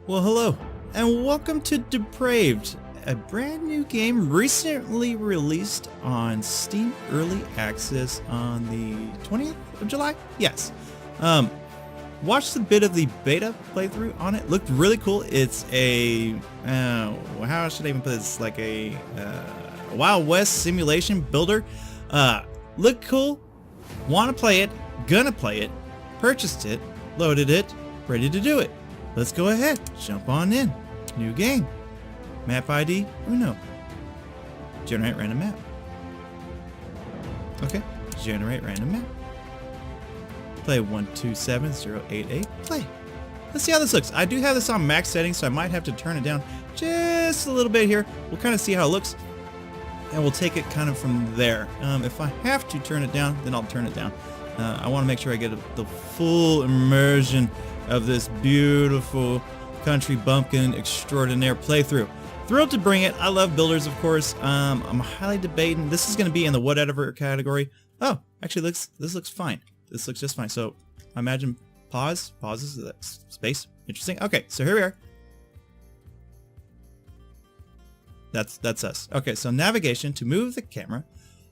Well, hello, and welcome to Depraved, a brand new game recently released on Steam Early Access on the 20th of July? Yes. Watched a bit of the beta playthrough on it. Looked really cool. It's a, how should I even put this? Like a Wild West simulation builder. Looked cool. Want to play it. Gonna play it. Purchased it. Loaded it. Ready to do it. Let's go ahead, jump on in. New game. Map ID, Uno. Generate random map. Okay, generate random map. Play 127088. Play. Let's see how this looks. I do have this on max settings, so I might have to turn it down just a little bit here. We'll kind of see how it looks, and we'll take it kind of from there. If I have to turn it down, then I'll turn it down. I want to make sure I get the full immersion of this beautiful country bumpkin extraordinaire playthrough. Thrilled to bring it. I love builders, of course. I'm highly debating. This is going to be in the whatever category. Oh, actually, this looks fine. This looks just fine. So I imagine pauses that space. Interesting. Okay, so here we are. That's us. Okay, so navigation. To move the camera,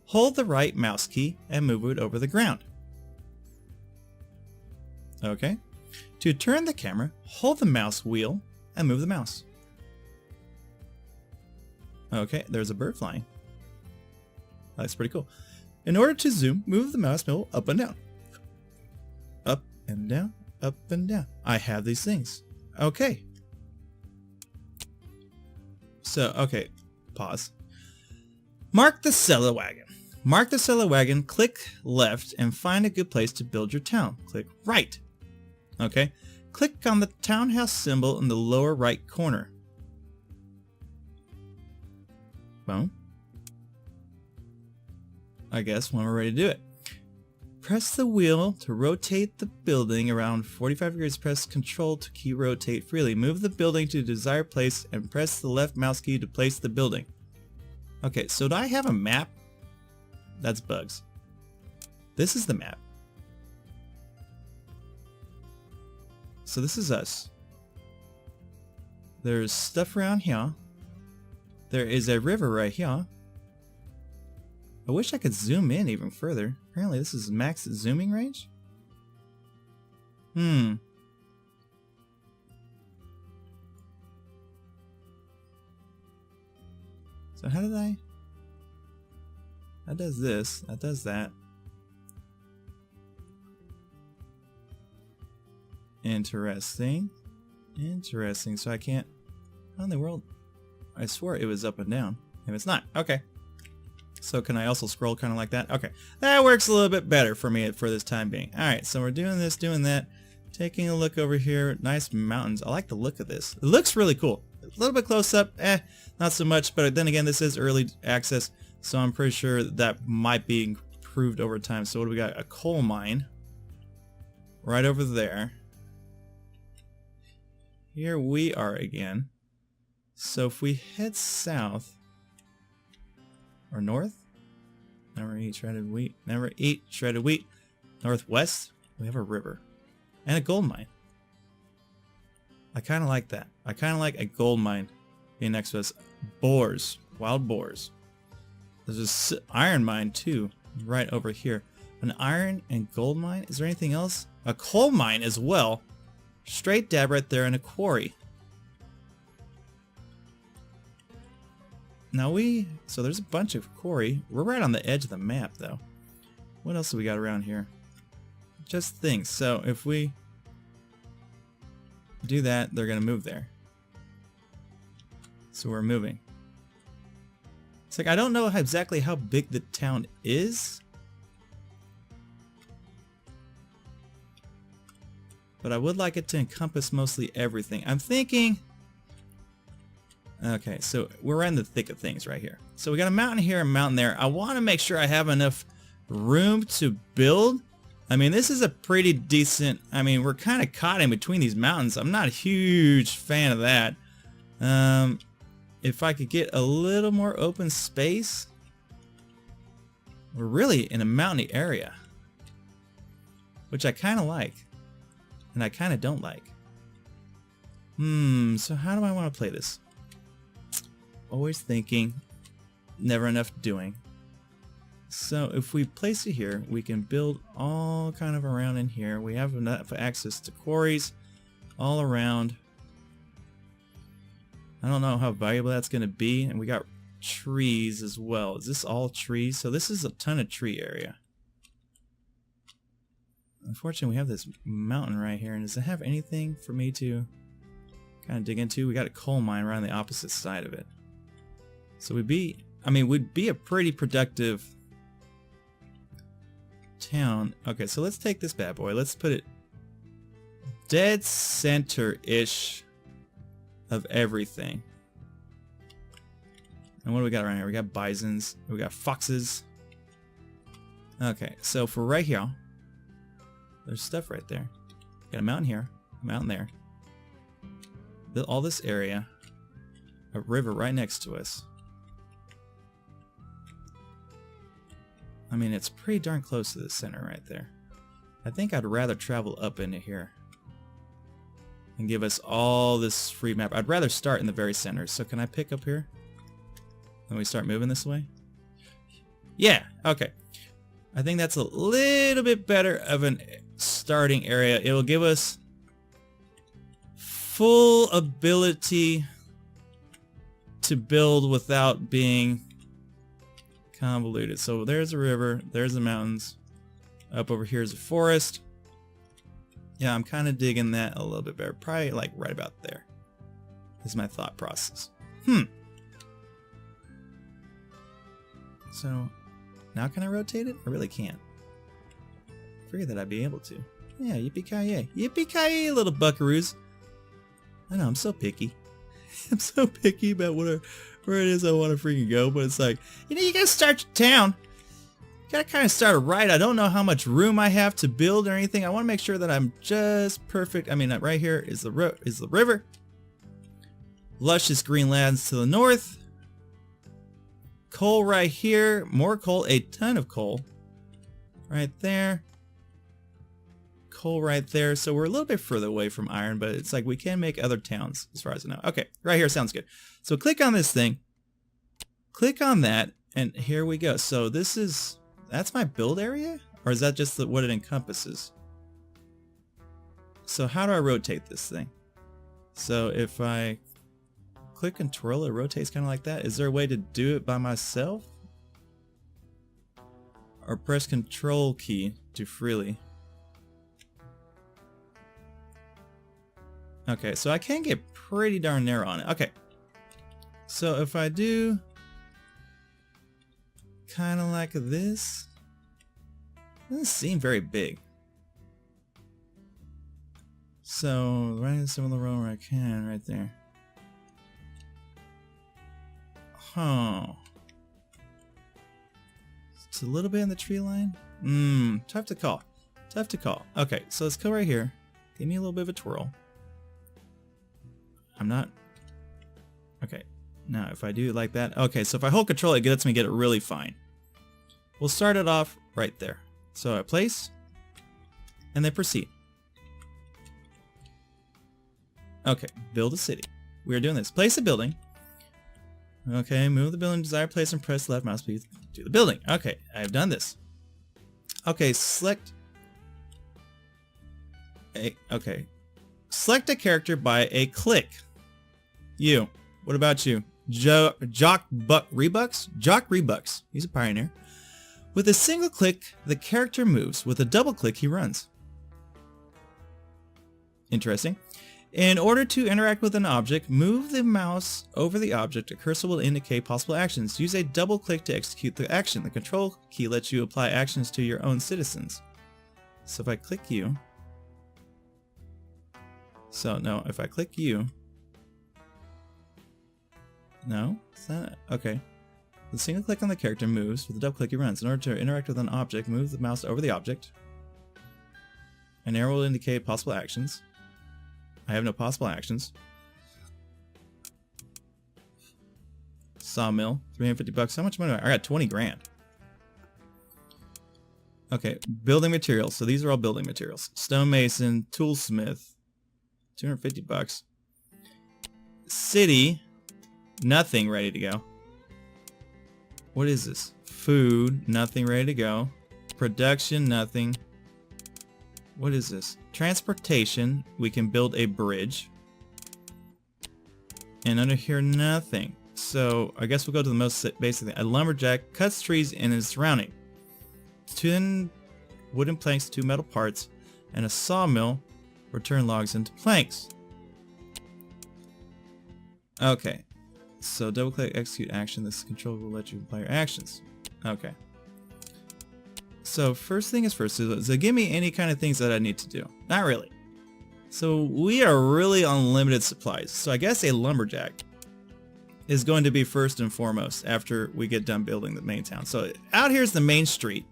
hold the right mouse key and move it over the ground. Okay. To turn the camera, hold the mouse wheel and move the mouse. Okay, there's a bird flying. That's pretty cool. In order to zoom, move the mouse wheel up and down. Up and down, up and down. I have these things. Okay. So, okay, pause. Mark the cellar wagon. Mark the cellar wagon, click left, and find a good place to build your town. Click right. Okay, click on the townhouse symbol in the lower right corner. Well, I guess when we're ready to do it. Press the wheel to rotate the building around 45 degrees. Press Control to key rotate freely. Move the building to the desired place and press the left mouse key to place the building. Okay, so do I have a map? That's bugs. This is the map. So this is us. There's stuff around here. There is a river right here. I wish I could zoom in even further. Apparently this is max zooming range. So how did I... That does this. That does that. Interesting. Interesting. So I can't... How in the world? I swore it was up and down. If it's not. Okay. So can I also scroll kind of like that? Okay. That works a little bit better for me for this time being. Alright, so we're doing this, doing that. Taking a look over here. Nice mountains. I like the look of this. It looks really cool. A little bit close up. Not so much. But then again, this is early access. So I'm pretty sure that might be improved over time. So what do we got? A coal mine. Right over there. Here we are again. So if we head south or north, never eat shredded wheat, never eat shredded wheat. Northwest, we have a river and a gold mine. I kind of like that. I kind of like a gold mine being next to us. Boars, wild boars. There's an iron mine too, right over here. An iron and gold mine. Is there anything else? A coal mine as well. Straight dab right there in a quarry. Now so there's a bunch of quarry. We're right on the edge of the map though. What else do we got around here? Just things. So if we do that, they're gonna move there. So we're moving. It's like I don't know exactly how big the town is. But I would like it to encompass mostly everything. I'm thinking... Okay, so we're in the thick of things right here. So we got a mountain here and a mountain there. I want to make sure I have enough room to build. I mean, this is a pretty decent... I mean, we're kind of caught in between these mountains. I'm not a huge fan of that. If I could get a little more open space... We're really in a mountainy area. Which I kind of like. And I kind of don't like. So how do I want to play this? Always thinking, never enough doing. So if we place it here, we can build all kind of around in here. We have enough access to quarries all around. I don't know how valuable that's going to be. And we got trees as well. Is this all trees? So this is a ton of tree area. Unfortunately, we have this mountain right here. And does it have anything for me to kind of dig into? We got a coal mine right on the opposite side of it. So we'd be a pretty productive town. Okay, so let's take this bad boy. Let's put it dead center-ish of everything. And what do we got around here? We got bisons. We got foxes. Okay, so for right here, there's stuff right there. Got a mountain here, a mountain there. All this area, a river right next to us. I mean, it's pretty darn close to the center right there. I think I'd rather travel up into here and give us all this free map. I'd rather start in the very center. So can I pick up here? When we start moving this way? Yeah, okay. I think that's a little bit better of a starting area. It'll give us full ability to build without being convoluted. So there's a river, there's the mountains. Up over here is a forest. Yeah, I'm kind of digging that a little bit better. Probably like right about there is my thought process. So now can I rotate it? I really can't. I figured that I'd be able to. Yeah, yippee-ki-yay. Yippee-ki-yay, little buckaroos. I know, I'm so picky. I'm so picky about where it is I want to freaking go, but it's like, you know, you gotta start your town. You gotta kind of start it right. I don't know how much room I have to build or anything. I want to make sure that I'm just perfect. I mean, right here is the river. Luscious green lands to the north. Coal right here. More coal. A ton of coal. Right there. Coal right there. So we're a little bit further away from iron, but it's like we can make other towns as far as I know. Okay, right here sounds good. So click on this thing. Click on that, and here we go. So that's my build area? Or is that just what it encompasses? So how do I rotate this thing? So if I click and twirl, it rotates kind of like that. Is there a way to do it by myself? Or press Control key to freely? Okay, so I can get pretty darn narrow on it. Okay. So if I do kind of like this, it doesn't seem very big. So right in the middle of the road where I can, right there. Huh. It's a little bit in the tree line. Tough to call. Tough to call. Okay, so let's go right here. Give me a little bit of a twirl. I'm not... Okay, now if I do it like that... Okay, so if I hold control, it lets me get it really fine. We'll start it off right there. So I place, and then proceed. Okay, build a city. We are doing this. Place a building. Okay, move the building to desired place and press left mouse to do the building. Okay, I have done this. Okay, select... Okay. Select a character by a click. You. What about you? Jock Rebucks? Jock Rebucks. He's a pioneer. With a single click, the character moves. With a double click, he runs. Interesting. In order to interact with an object, move the mouse over the object. A cursor will indicate possible actions. Use a double click to execute the action. The control key lets you apply actions to your own citizens. So if I click you... So, no, if I click you... No? It's not... Okay. The single click on the character moves. With a double click, he runs. In order to interact with an object, move the mouse over the object. An arrow will indicate possible actions. I have no possible actions. Sawmill. 350 bucks. How much money do I got 20 grand. Okay. Building materials. So these are all building materials. Stonemason, toolsmith. 250 bucks. City, nothing ready to go. What is this? Food, nothing ready to go. Production, nothing. What is this? Transportation, we can build a bridge. And under here, nothing. So I guess we'll go to the most basic thing. A lumberjack cuts trees in its surrounding. 10 wooden planks, 2 metal parts, and a sawmill will turn logs into planks. Okay. So double click execute action. This control will let you apply your actions. Okay. So first thing is first. Does it give me any kind of things that I need to do? Not really. So we are really on limited supplies. So I guess a lumberjack is going to be first and foremost after we get done building the main town. So out here's the main street.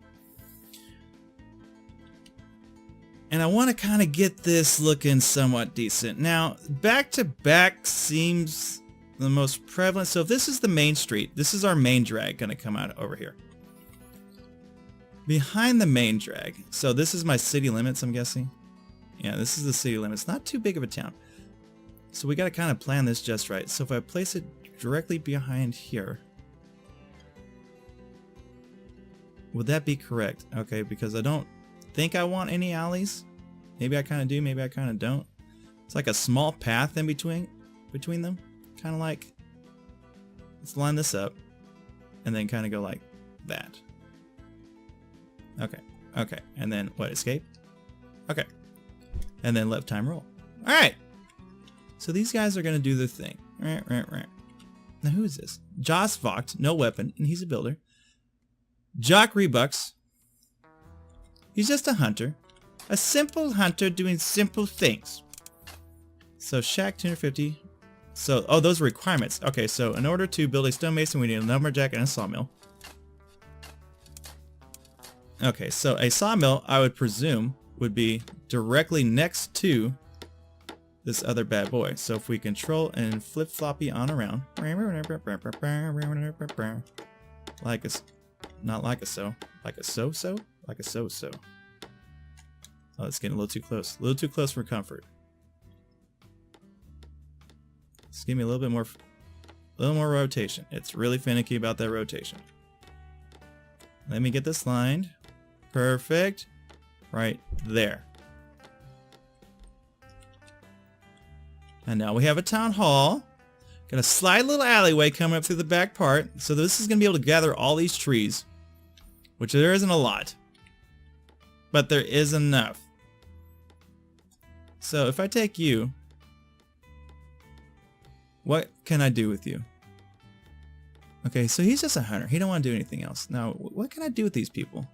And I want to kind of get this looking somewhat decent. Now, back to back seems the most prevalent. So if this is the main street, this is our main drag going to come out over here. Behind the main drag, so this is my city limits, I'm guessing. Yeah, this is the city limits. Not too big of a town. So we got to kind of plan this just right. So if I place it directly behind here, would that be correct? Okay, because I don't think I want any alleys. Maybe I kind of do, maybe I kind of don't. It's like a small path in between them. Kind of like, let's line this up and then kind of go like that. Okay, okay, and then what, escape? Okay, and then left time roll. All right, so these guys are gonna do their thing. Right. Now who is this? Joss Vogt, no weapon, and he's a builder. Jock Rebucks, he's just a hunter. A simple hunter doing simple things. So Shack 250. So, oh, those are requirements. Okay, so in order to build a stonemason, we need a lumberjack and a sawmill. Okay, so a sawmill, I would presume, would be directly next to this other bad boy. So if we control and flip-floppy on around. Like a, not like a so. Like a so-so? Like a so-so. Oh, it's getting a little too close. A little too close for comfort. Just give me a little more rotation. It's really finicky about that rotation. Let me get this lined. Perfect. Right there. And now we have a town hall. Got a slight little alleyway coming up through the back part. So this is going to be able to gather all these trees. Which there isn't a lot. But there is enough. So if I take you, what can I do with you? Okay, so he's just a hunter. He don't want to do anything else. Now, what can I do with these people?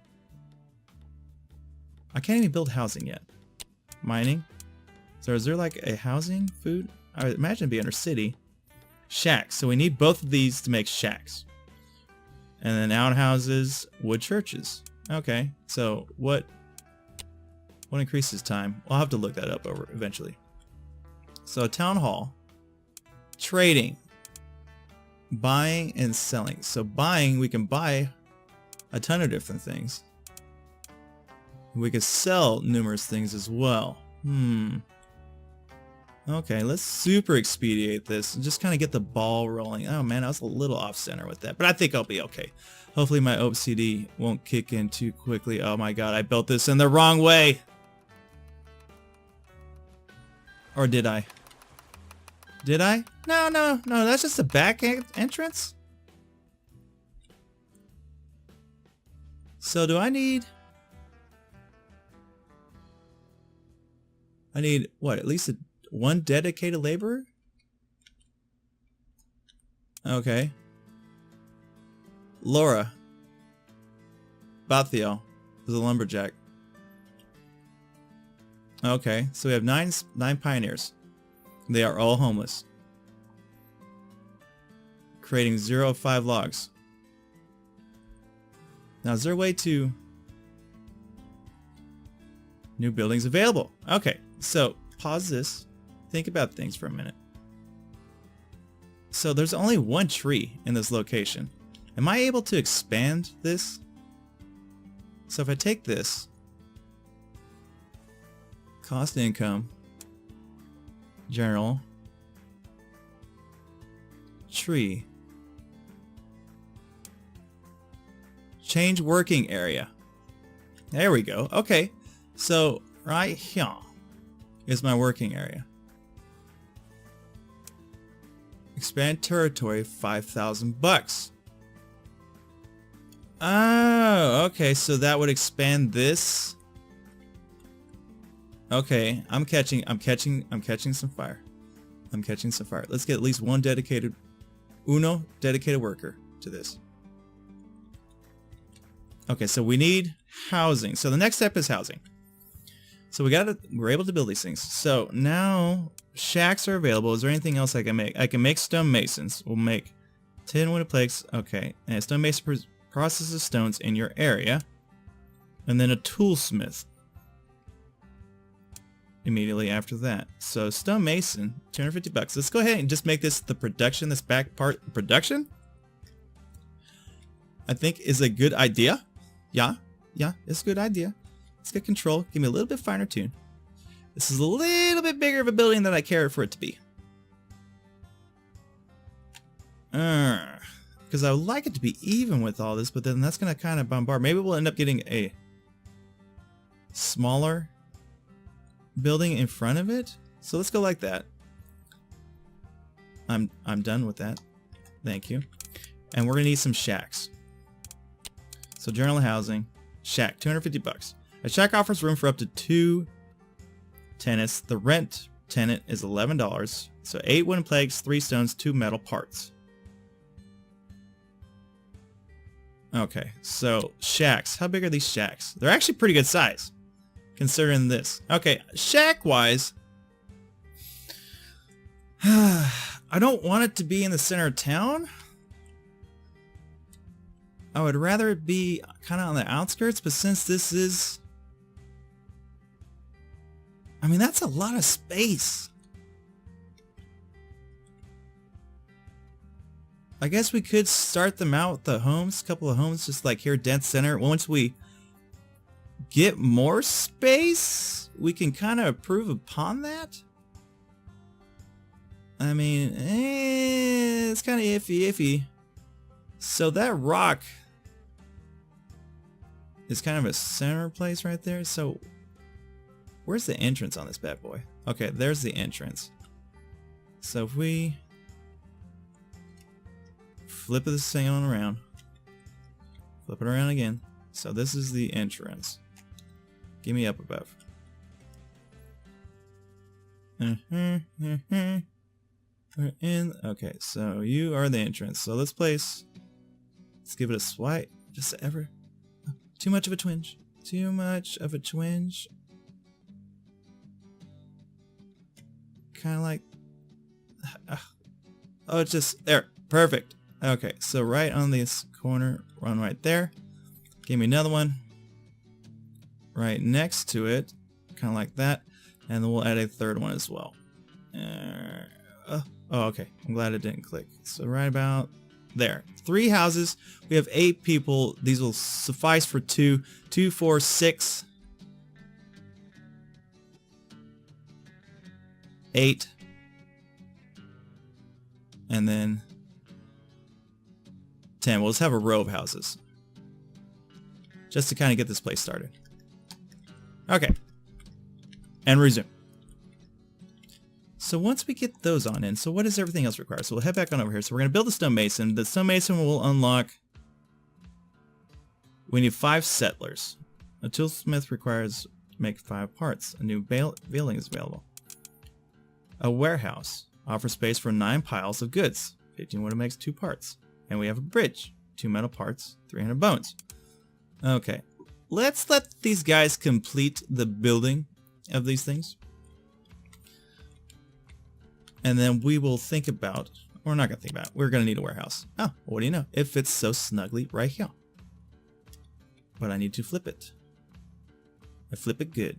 I can't even build housing yet. Mining. So is there like a housing, food? I would imagine it'd be under city. Shacks. So we need both of these to make shacks. And then outhouses, wood churches. Okay, so what increases time? I'll have to look that up over eventually. So town hall. Trading. Buying and selling. So buying, we can buy a ton of different things. We could sell numerous things as well. Okay, let's super expedite this and just kind of get the ball rolling. Oh man, I was a little off center with that, but I think I'll be okay. Hopefully my OCD won't kick in too quickly. Oh my god, I built this in the wrong way. Or did I? Did I? No, that's just the back entrance. So do I need what, at least one dedicated laborer? Okay. Laura Bathiel is a lumberjack. Okay, so we have nine pioneers. They are all homeless. Creating 0 of 5 logs. Now is there a way to... New buildings available. Okay, so pause this. Think about things for a minute. So there's only one tree in this location. Am I able to expand this? So if I take this, cost income, general, tree. Change working area. There we go. Okay. So right here is my working area. Expand territory, $5,000. Oh, okay. So that would expand this. Okay, I'm catching some fire. I'm catching some fire. Let's get at least one dedicated worker to this. Okay, so we need housing. So the next step is housing. So we're able to build these things. So now shacks are available. Is there anything else I can make? I can make stone masons. We'll make 10 wooden planks. Okay, and a stone mason processes stones in your area. And then a toolsmith immediately after that. So stone mason, $250. Let's go ahead and just make this the production, this back part production. I think is a good idea. Yeah, it's a good idea. Let's get control. Give me a little bit finer tune. This is a little bit bigger of a building than I cared for it to be. Because I would like it to be even with all this, but then that's going to kind of bombard. Maybe we'll end up getting a smaller building in front of it. So let's go like that. I'm done with that. Thank you. And we're gonna need some shacks. So general housing, shack, $250. A shack offers room for up to 2 tenants. The rent tenant is $11. So 8 wooden planks, 3 stones, 2 metal parts. Okay, so shacks. How big are these shacks? They're actually pretty good size, considering this. Okay, shack-wise, I don't want it to be in the center of town. I would rather it be kind of on the outskirts, but since this is... I mean, that's a lot of space. I guess we could start them out with the homes, a couple of homes, just like here, dense center. Once we get more space, we can kind of improve upon that. I mean, it's kind of iffy. So that rock is kind of a center place right there. So where's the entrance on this bad boy? Okay, there's the entrance. So if we flip this thing on around, flip it around again. So this is the entrance. Give me up above. We're in. Okay, so you are the entrance. So let's give it a swipe. Just ever. Too much of a twinge. Too much of a twinge. Kind of like. Oh, it's just there. Perfect. Okay, so right on this corner, run right there. Give me another one. Right next to it, kind of like that. And then we'll add a third one as well. Oh, okay. I'm glad it didn't click. So right about there. 3 houses. We have 8 people. These will suffice for 2, 4, 6, 8, and then 10. We'll just have a row of houses, just to kind of get this place started. Okay. And resume. So once we get those on in, so what does everything else require? So we'll head back on over here. So we're going to build the stone-mason. The stone-mason will unlock... We need 5 settlers. A toolsmith requires make 5 parts. A new building is available. A warehouse offers space for 9 piles of goods. 15 wood makes 2 parts. And we have a bridge. 2 metal parts, 300 bones. Okay. Let's let these guys complete the building of these things. And then we will think about, we're not going to think about, we're going to need a warehouse. Oh, what do you know? It fits so snugly right here. But I need to flip it. I flip it good.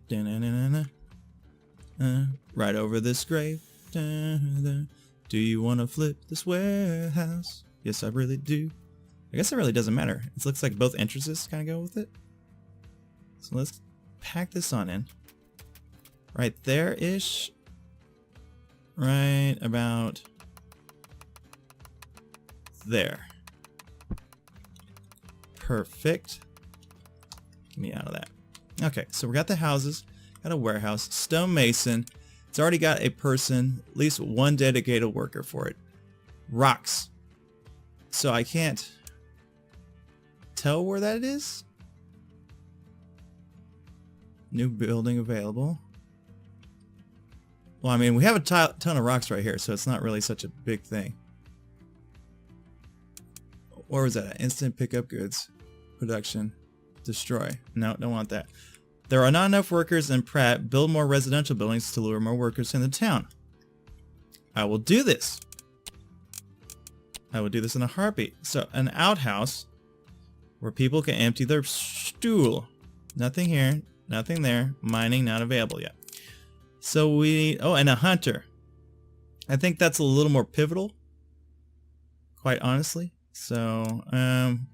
Right over this grave. Do you want to flip this warehouse? Yes, I really do. I guess it really doesn't matter. It looks like both entrances kind of go with it. So let's pack this on in. Right there-ish. Right about there. Perfect. Get me out of that. Okay, so we got the houses, got a warehouse, stonemason. It's already got a person, at least one dedicated worker for it. Rocks. So I can't tell where that is. New building available. Well, I mean, we have a ton of rocks right here, so it's not really such a big thing. Where was that? Instant pickup goods. Production. Destroy. No, don't want that. There are not enough workers in Pratt. Build more residential buildings to lure more workers in the town. I will do this. I will do this in a heartbeat. So, an outhouse where people can empty their stool. Nothing here. Nothing there. Mining not available yet. So we need... Oh, and a hunter. I think that's a little more pivotal. Quite honestly. So,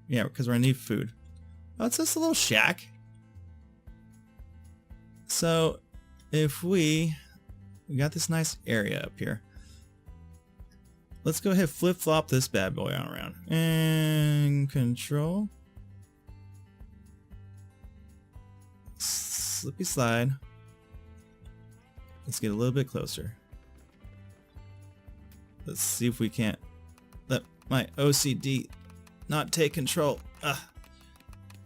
yeah, because we're going to need food. Oh, it's just a little shack. So, if we got this nice area up here. Let's go ahead flip-flop this bad boy on around. And control. Slippy slide. Let's get a little bit closer. Let's see if we can't let my OCD not take control.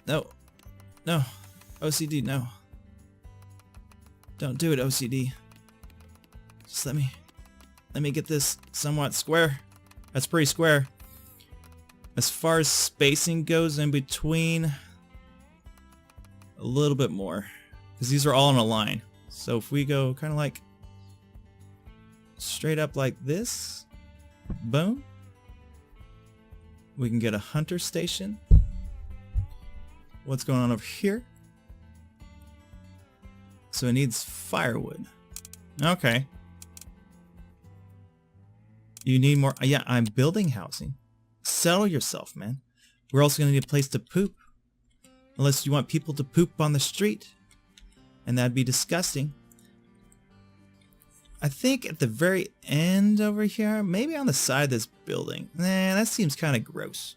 No. No. OCD, no. Don't do it, OCD. Just let me get this somewhat square. That's pretty square. As far as spacing goes in between, a little bit more. Because these are all in a line. So if we go kind of like straight up like this, boom, we can get a hunter station. What's going on over here? So it needs firewood. Okay. You need more. Yeah, I'm building housing. Settle yourself, man. We're also going to need a place to poop. Unless you want people to poop on the street. And that'd be disgusting. I think at the very end over here, maybe on the side of this building. Nah, that seems kind of gross.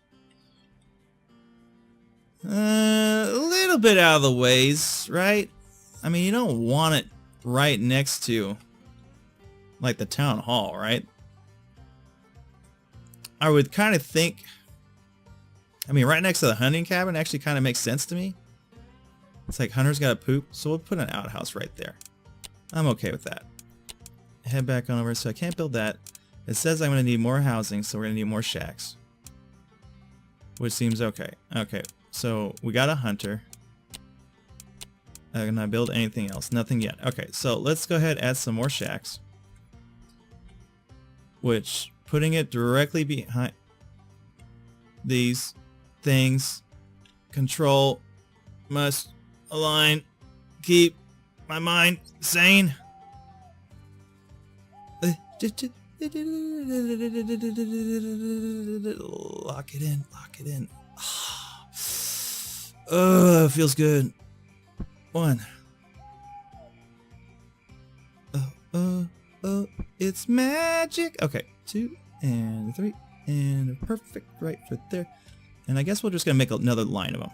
A little bit out of the ways, right? I mean, you don't want it right next to, like, the town hall, right? I would kind of think, I mean, right next to the hunting cabin actually kind of makes sense to me. It's like hunters gotta poop, so we'll put an outhouse right there. I'm okay with that. Head back on over, so I can't build that. It says I'm gonna need more housing, so we're gonna need more shacks. Which seems okay. Okay, so we got a hunter. Can I build anything else? Nothing yet. Okay, so let's go ahead and add some more shacks. Which, putting it directly behind these things, control, must align, keep my mind sane. Lock it in, lock it in. Oh, feels good. 1. Oh, it's magic. Okay, 2 and 3 and perfect right there. And I guess we're just gonna make another line of them.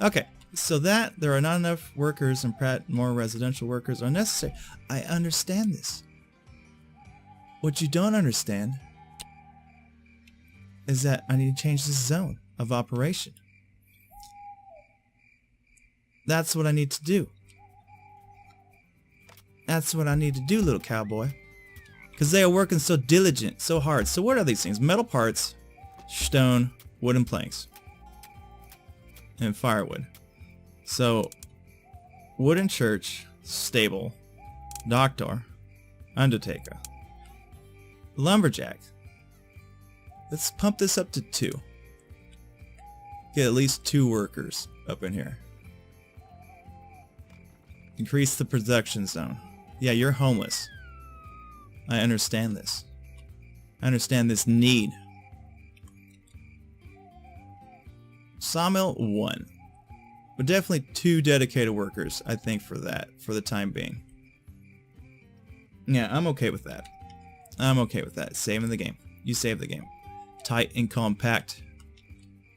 Okay, so that there are not enough workers in Pratt, more residential workers are necessary. I understand this. What you don't understand is that I need to change the zone of operation. That's what I need to do. That's what I need to do, little cowboy. Because they are working so diligent, so hard. So what are these things? Metal parts, stone, wooden planks, and firewood. So, wooden church, stable, doctor, undertaker, lumberjack. Let's pump this up to 2. Get at least 2 workers up in here. Increase the production zone. Yeah, you're homeless. I understand this. I understand this need. Sawmill 1. But definitely 2 dedicated workers, I think, for that, for the time being. Yeah, I'm okay with that. I'm okay with that. Saving the game. You save the game. Tight and compact.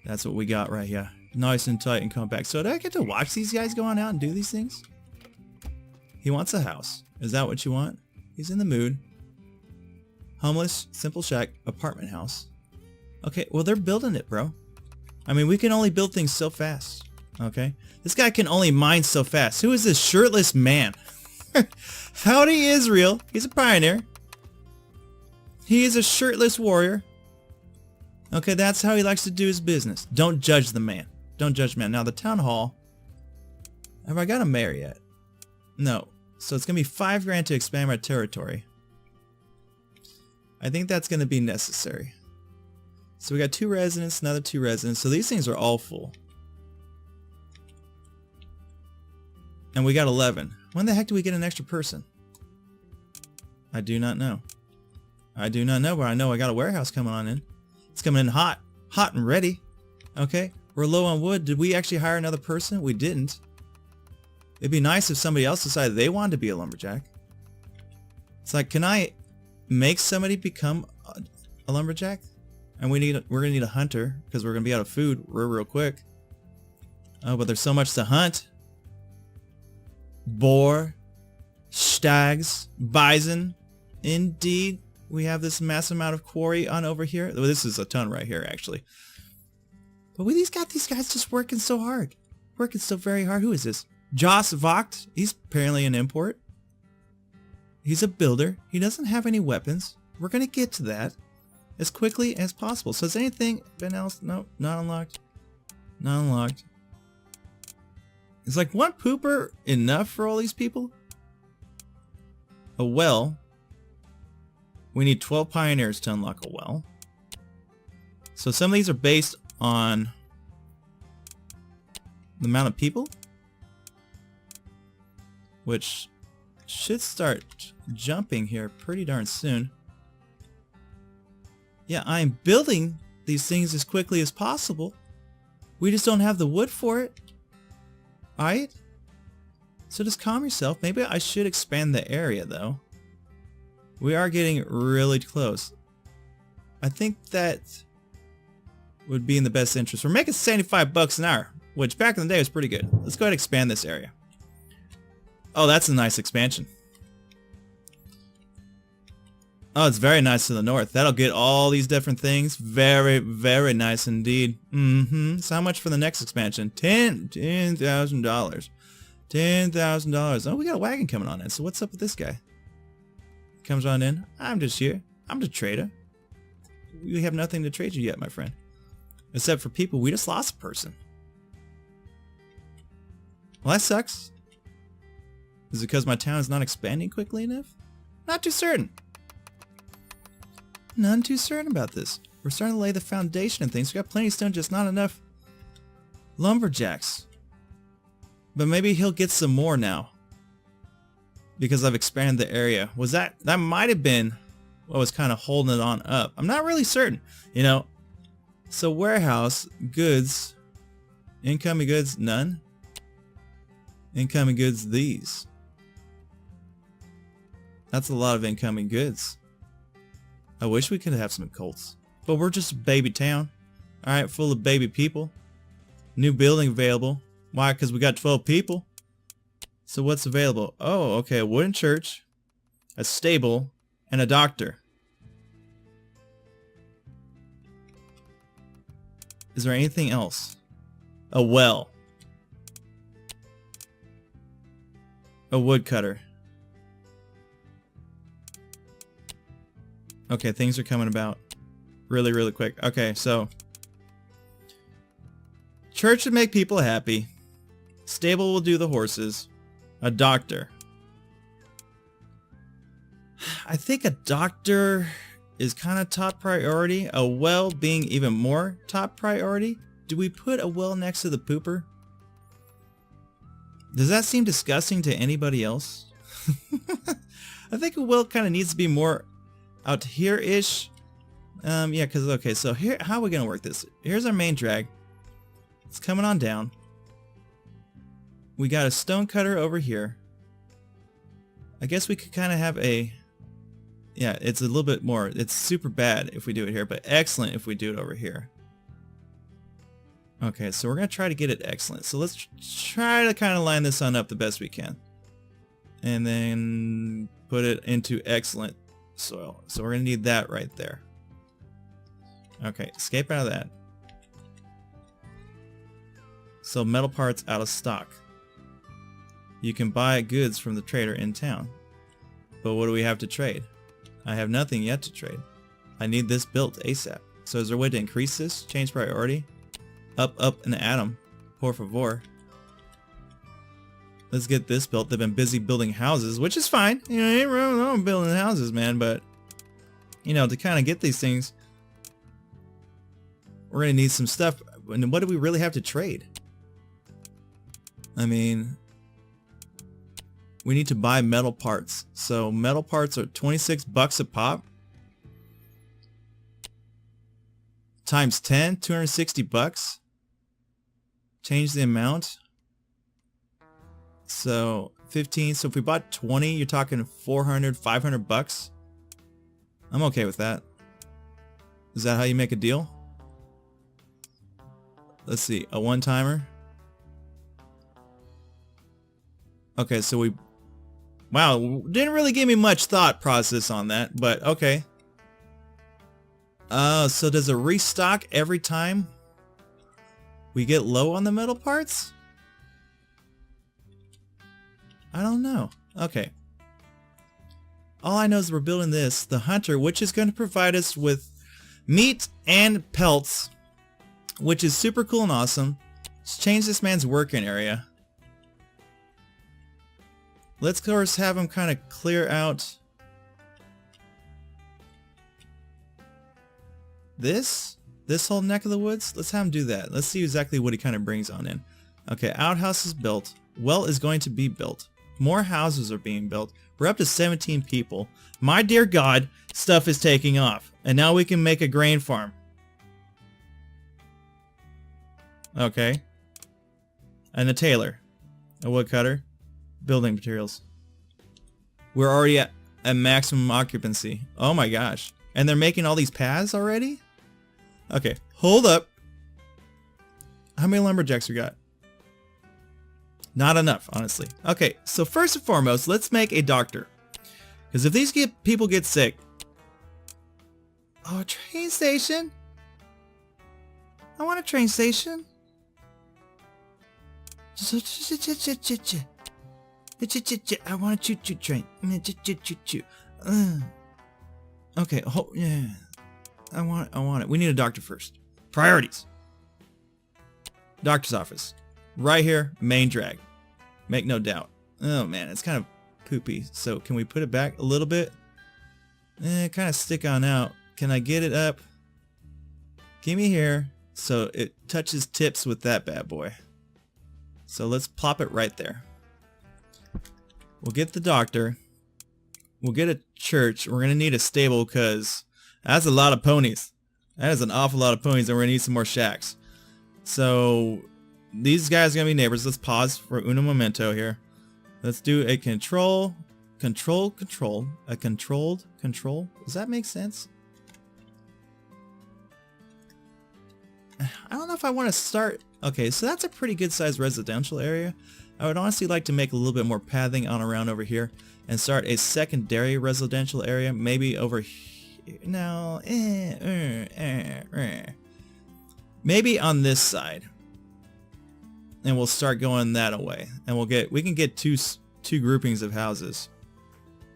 That's what we got right here. Nice and tight and compact. So do I get to watch these guys go on out and do these things? He wants a house. Is that what you want? He's in the mood. Homeless, simple shack, apartment house. Okay, well they're building it, bro. I mean, we can only build things so fast. Okay? This guy can only mine so fast. Who is this shirtless man? Howdy Israel. He's a pioneer. He is a shirtless warrior. Okay, that's how he likes to do his business. Don't judge the man. Don't judge the man. Now the town hall. Have I got a mayor yet? No. So it's going to be $5,000 to expand my territory. I think that's going to be necessary. So we got 2 residents, another 2 residents. So these things are all full. And we got 11. When the heck do we get an extra person? I do not know. I do not know, but I know I got a warehouse coming on in. It's coming in hot. Hot and ready. Okay. We're low on wood. Did we actually hire another person? We didn't. It'd be nice if somebody else decided they wanted to be a lumberjack. It's like, can I make somebody become a lumberjack? And we're gonna need a hunter because we're gonna be out of food real quick. Oh, but there's so much to hunt. Boar, stags, bison. Indeed, we have this massive amount of quarry on over here. Well, this is a ton right here, actually. But these guys just working so hard, working so very hard. Who is this? Joss Vogt. He's apparently an import. He's a builder. He doesn't have any weapons. We're gonna get to that as quickly as possible. So has anything been else? No, not unlocked. Not unlocked. Is like one pooper enough for all these people? A well. We need 12 pioneers to unlock a well. So some of these are based on the amount of people, which should start jumping here pretty darn soon. Yeah, I'm building these things as quickly as possible. We just don't have the wood for it. Alright? So just calm yourself. Maybe I should expand the area though. We are getting really close. I think that would be in the best interest. We're making 75 bucks an hour, which back in the day was pretty good. Let's go ahead and expand this area. Oh, that's a nice expansion. Oh, it's very nice to the north. That'll get all these different things. Very, very nice indeed. So how much for the next expansion? $10,000. $10,000. Oh, we got a wagon coming on in. So what's up with this guy? Comes on in. I'm just here. I'm the trader. We have nothing to trade you yet, my friend. Except for people. We just lost a person. Well, that sucks. Is it because my town is not expanding quickly enough? Not too certain. None too certain about this. We're starting to lay the foundation and things. We got plenty of stone, just not enough lumberjacks. But maybe he'll get some more now. Because I've expanded the area. Was that might have been what was kind of holding it on up. I'm not really certain. You know. So warehouse, goods, incoming goods, none. Incoming goods, these. That's a lot of incoming goods. I wish we could have some colts. But we're just a baby town. Alright, full of baby people. New building available. Why? Because we got 12 people. So what's available? Oh, okay. A wooden church. A stable. And a doctor. Is there anything else? A well. A woodcutter. Okay, things are coming about really, really quick. Okay, so church would make people happy. Stable will do the horses. A doctor. I think a doctor is kind of top priority. A well being even more top priority. Do we put a well next to the pooper? Does that seem disgusting to anybody else? I think a well kind of needs to be more out here-ish. Yeah, because, okay, so here, how are we going to work this? Here's our main drag. It's coming on down. We got a stone cutter over here. I guess we could kind of have a, yeah, it's a little bit more, it's super bad if we do it here, but excellent if we do it over here. Okay, so we're going to try to get it excellent. So let's try to kind of line this on up the best we can. And then put it into excellent soil. So we're going to need that right there. Okay, escape out of that. So metal parts out of stock. You can buy goods from the trader in town. But what do we have to trade? I have nothing yet to trade. I need this built ASAP. So is there a way to increase this? Change priority? Up, an atom. Por favor. Let's get this built. They've been busy building houses, which is fine. You know, ain't wrong with building houses, man. But, you know, to kind of get these things, we're going to need some stuff. And what do we really have to trade? I mean, we need to buy metal parts. So metal parts are 26 bucks a pop. Times 10, 260 bucks. Change the amount. So 15. So if we bought 20, you're talking 400, 500 bucks. I'm okay with that. Is that how you make a deal? Let's see, a one-timer. Okay, so we, wow, didn't really give me much thought process on that, but okay. So does it restock every time we get low on the metal parts? I don't know. Okay. All I know is we're building this, the hunter, which is going to provide us with meat and pelts, which is super cool and awesome. Let's change this man's working area. Let's, of course, have him kind of clear out this whole neck of the woods. Let's have him do that. Let's see exactly what he kind of brings on in. Okay, outhouse is built. Well is going to be built. More houses are being built. We're up to 17 people. My dear God, stuff is taking off. And now we can make a grain farm. Okay. And a tailor. A woodcutter. Building materials. We're already at maximum occupancy. Oh my gosh. And they're making all these paths already? Okay, hold up. How many lumberjacks we got? Not enough, honestly. Okay, so first and foremost, let's make a doctor. Because if these people get sick... Oh, a train station? I want a train station. I want a choo-choo train. Okay, yeah. I want it. We need a doctor first. Priorities. Doctor's office. Right here, main drag. Make no doubt. Oh man, it's kind of poopy. So can we put it back a little bit? Kind of stick on out. Can I get it up? Give me here. So it touches tips with that bad boy. So let's plop it right there. We'll get the doctor. We'll get a church. We're going to need a stable because that's a lot of ponies. That is an awful lot of ponies, and we're going to need some more shacks. So these guys are going to be neighbors. Let's pause for uno momento here. Let's do a control. A controlled control. Does that make sense? I don't know if I want to start. Okay, so that's a pretty good sized residential area. I would honestly like to make a little bit more pathing on around over here and start a secondary residential area, maybe over here. No, maybe on this side, and we'll start going that way, and we can get two groupings of houses.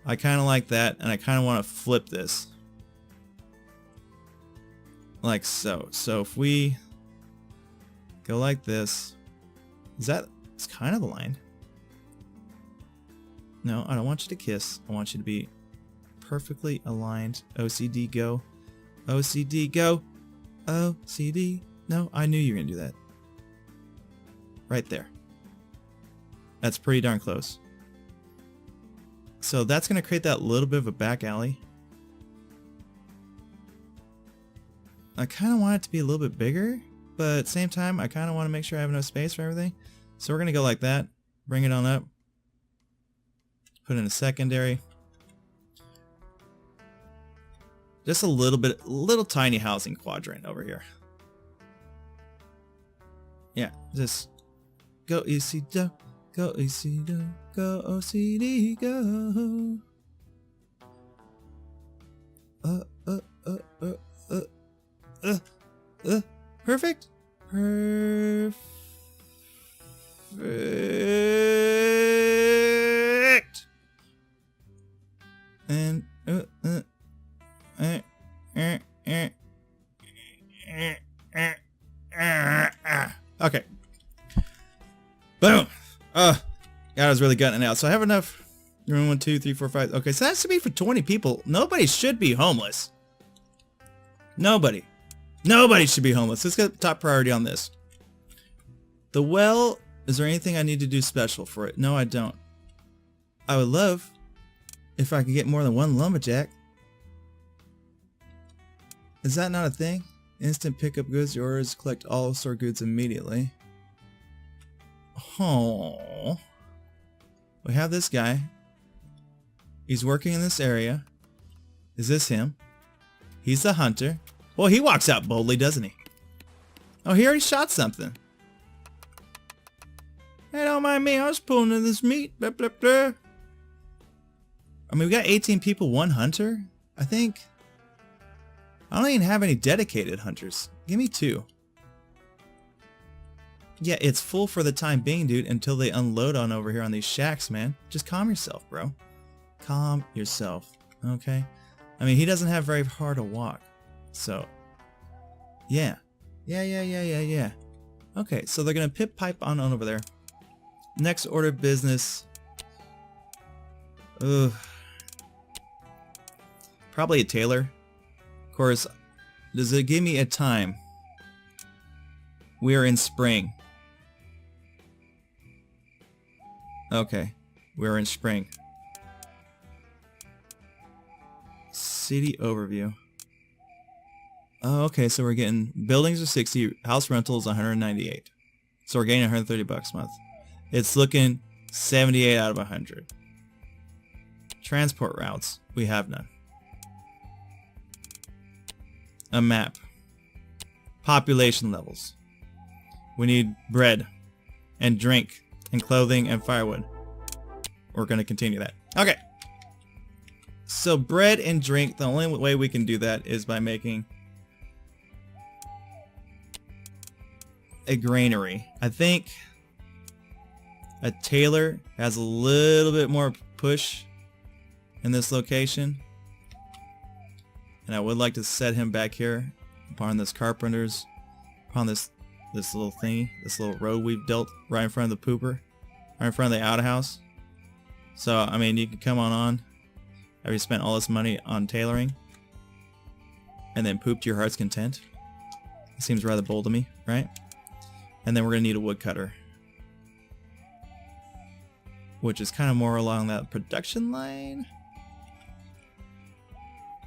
I kind of like that, and I kind of want to flip this like so. So if we go like this, it's kind of aligned. No, I don't want you to kiss. I want you to be perfectly aligned. OCD go. OCD go. OCD. No, I knew you were going to do that. Right there. That's pretty darn close. So that's going to create that little bit of a back alley. I kind of want it to be a little bit bigger, but at the same time, I kind of want to make sure I have enough space for everything. So we're going to go like that. Bring it on up. put in a secondary. Just a little tiny housing quadrant over here. Yeah, just go easy, go easy, go OCD, go. Perfect. Perfect. And okay. Boom. God, I was really gutting it out. So I have enough. 1, 2, 3, 4, 5. Okay, so that's to be for 20 people. Nobody should be homeless. Nobody should be homeless. Let's get top priority on this. The well, is there anything I need to do special for it? No, I don't. I would love if I could get more than one lumberjack. Is that not a thing? Instant pickup goods, your orders, collect all store goods immediately. Oh. We have this guy. He's working in this area. Is this him? He's the hunter. Well, he walks out boldly, doesn't he? Oh, he already shot something. Hey, don't mind me. I was pulling in this meat. Blah, blah, blah. I mean, we got 18 people, 1 hunter. I think. I don't even have any dedicated hunters. Give me 2. Yeah, it's full for the time being, dude, until they unload on over here on these shacks, man. Just calm yourself, bro. Calm yourself, okay? I mean, he doesn't have very far to walk. So, yeah. Yeah. Okay, so they're going to pip pipe on over there. Next order of business. Ugh. Probably a tailor. Of course, does it give me a time? We are in spring. Okay, we're in spring. City overview. Oh, okay, so we're getting buildings are 60, house rentals 198. So we're getting 130 bucks a month. It's looking 78 out of 100. Transport routes, we have none. A map. Population levels. We need bread and drink and clothing and firewood. We're going to continue that. Okay. So bread and drink, the only way we can do that is by making a granary. I think a tailor has a little bit more push in this location. And I would like to set him back here upon this carpenter's, upon this little thingy, this little road we've built right in front of the pooper, right in front of the outhouse. So, I mean, you can come on after you spent all this money on tailoring and then poop to your heart's content. It seems rather bold to me, right? And then we're going to need a woodcutter, which is kind of more along that production line.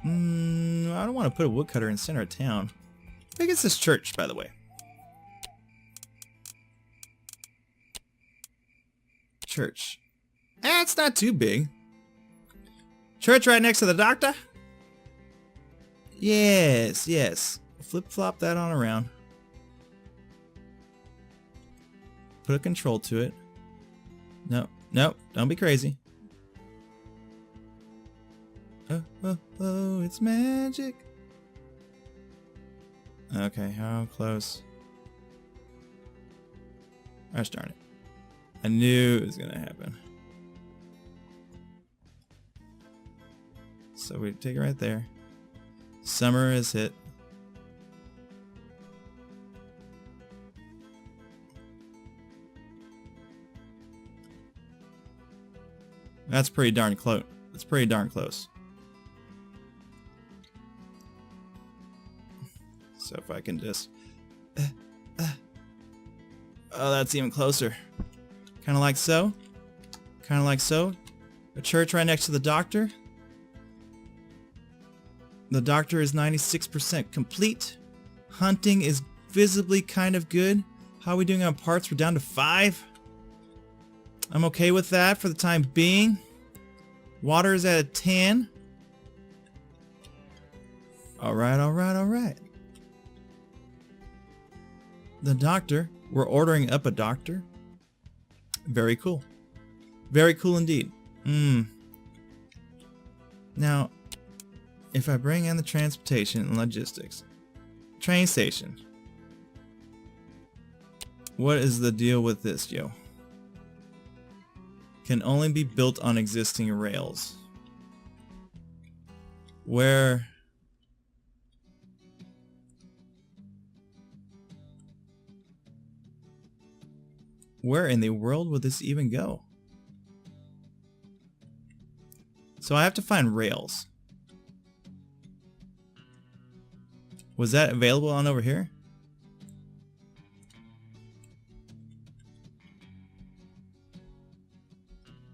I don't want to put a woodcutter in the center of town. I think it's this church, by the way. Church. It's not too big. Church right next to the doctor? Yes. Flip-flop that on around. Put a control to it. No, don't be crazy. Oh, it's magic. Okay, how close? Gosh darn it. I knew it was gonna happen. So we take it right there. Summer is hit. That's pretty darn close. That's pretty darn close. So if I can just... Oh, that's even closer. Kind of like so. Kind of like so. A church right next to the doctor. The doctor is 96% complete. Hunting is visibly kind of good. How are we doing on parts? We're down to 5. I'm okay with that for the time being. Water is at a 10. Alright, alright, alright. The doctor. We're ordering up a doctor. Very cool. Very cool indeed. Now, if I bring in the transportation and logistics. Train station. What is the deal with this, yo? Can only be built on existing rails. Where in the world would this even go? So I have to find rails. Was that available on over here?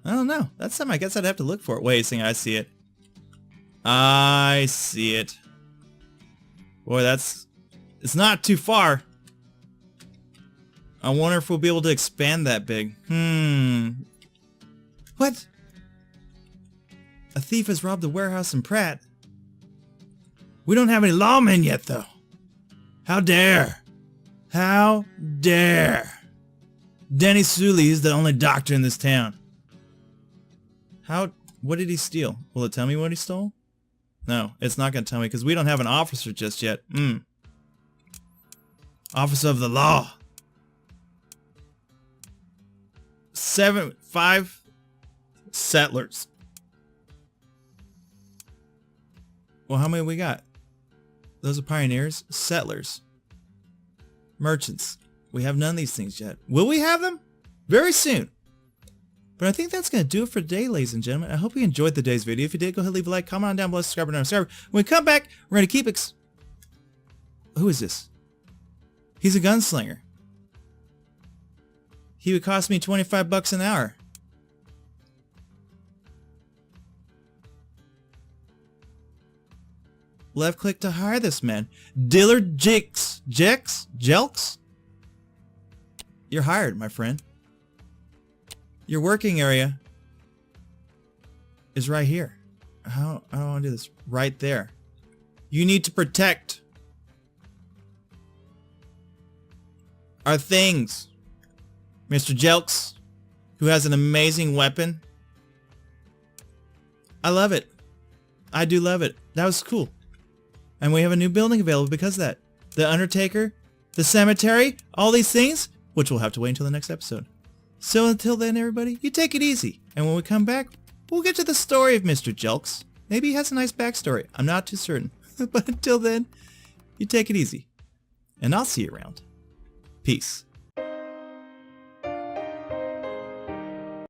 I don't know. That's something I guess I'd have to look for it. Wait a second, I see it. I see it. Boy, it's not too far. I wonder if we'll be able to expand that big. What? A thief has robbed a warehouse in Pratt. We don't have any lawmen yet, though. How dare? How dare? Denny Sully is the only doctor in this town. What did he steal? Will it tell me what he stole? No, it's not going to tell me because we don't have an officer just yet. Officer of the law. 5 settlers. Well, how many we got? Those are pioneers, settlers, merchants. We have none of these things yet. Will we have them? Very soon. But I think that's going to do it for today, ladies and gentlemen. I hope you enjoyed today's video. If you did, go ahead and leave a like, comment on down below, subscribe, and subscribe. When we come back, we're going to keep Who is this? He's a gunslinger. He would cost me 25 bucks an hour. Left click to hire this man. Dillard Jelks? You're hired, my friend. Your working area is right here. How do I want to do this? Right there. You need to protect our things. Mr. Jelks, who has an amazing weapon. I love it. I do love it. That was cool. And we have a new building available because of that. The Undertaker, the cemetery, all these things, which we'll have to wait until the next episode. So until then, everybody, you take it easy. And when we come back, we'll get to the story of Mr. Jelks. Maybe he has a nice backstory. I'm not too certain. But until then, you take it easy. And I'll see you around. Peace.